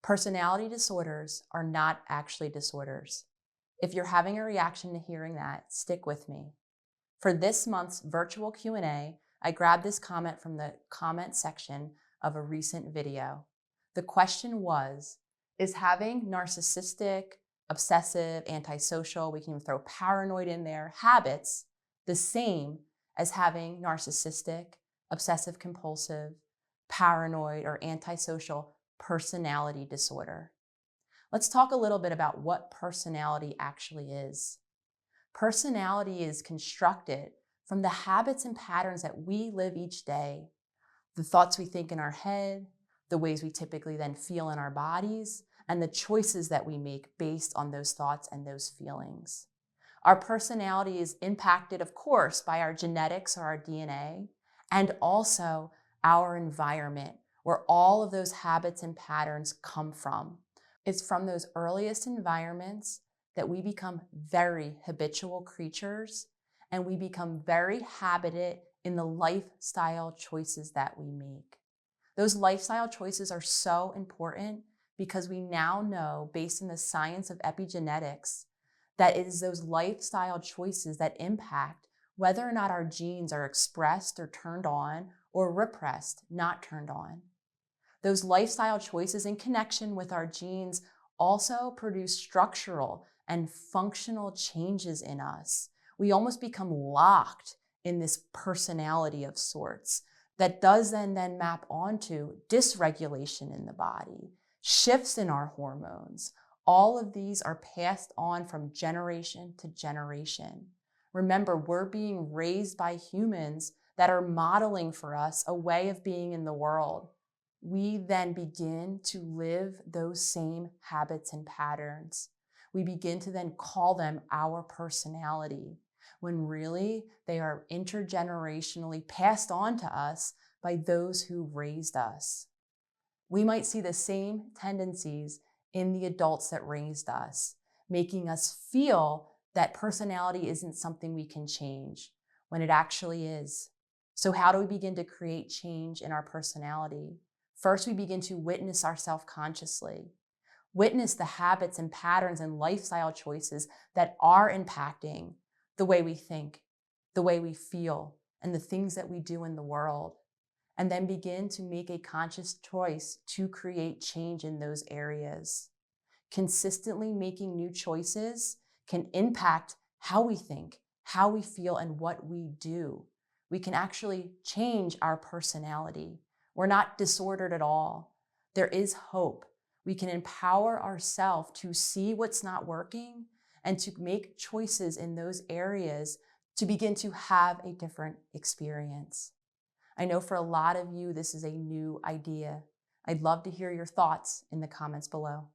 Personality disorders are not actually disorders. If you're having a reaction to hearing that, stick with me. For this month's virtual Q&A, I grabbed this comment from the comment section of a recent video. The question was, is having narcissistic, obsessive, antisocial, we can even throw paranoid in there, habits the same as having narcissistic, obsessive compulsive, paranoid, or antisocial personality disorder? Let's talk a little bit about what personality actually is. Personality is constructed from the habits and patterns that we live each day, the thoughts we think in our head, the ways we typically then feel in our bodies, and the choices that we make based on those thoughts and those feelings. Our personality is impacted, of course, by our genetics or our DNA, and also our environment, where all of those habits and patterns come from. It's from those earliest environments that we become very habitual creatures, and we become very habited in the lifestyle choices that we make. Those lifestyle choices are so important because we now know, based in the science of epigenetics, that it is those lifestyle choices that impact whether or not our genes are expressed or turned on, or repressed, not turned on. Those lifestyle choices in connection with our genes also produce structural and functional changes in us. We almost become locked in this personality of sorts that does then map onto dysregulation in the body, shifts in our hormones. All of these are passed on from generation to generation. Remember, we're being raised by humans that are modeling for us a way of being in the world. We then begin to live those same habits and patterns. We begin to then call them our personality, when really they are intergenerationally passed on to us by those who raised us. We might see the same tendencies in the adults that raised us, making us feel that personality isn't something we can change, when it actually is. So how do we begin to create change in our personality? First, we begin to witness ourselves consciously. Witness the habits and patterns and lifestyle choices that are impacting the way we think, the way we feel, and the things that we do in the world. And then begin to make a conscious choice to create change in those areas. Consistently making new choices can impact how we think, how we feel, and what we do. We can actually change our personality. We're not disordered at all. There is hope. We can empower ourselves to see what's not working and to make choices in those areas to begin to have a different experience. I know for a lot of you, this is a new idea. I'd love to hear your thoughts in the comments below.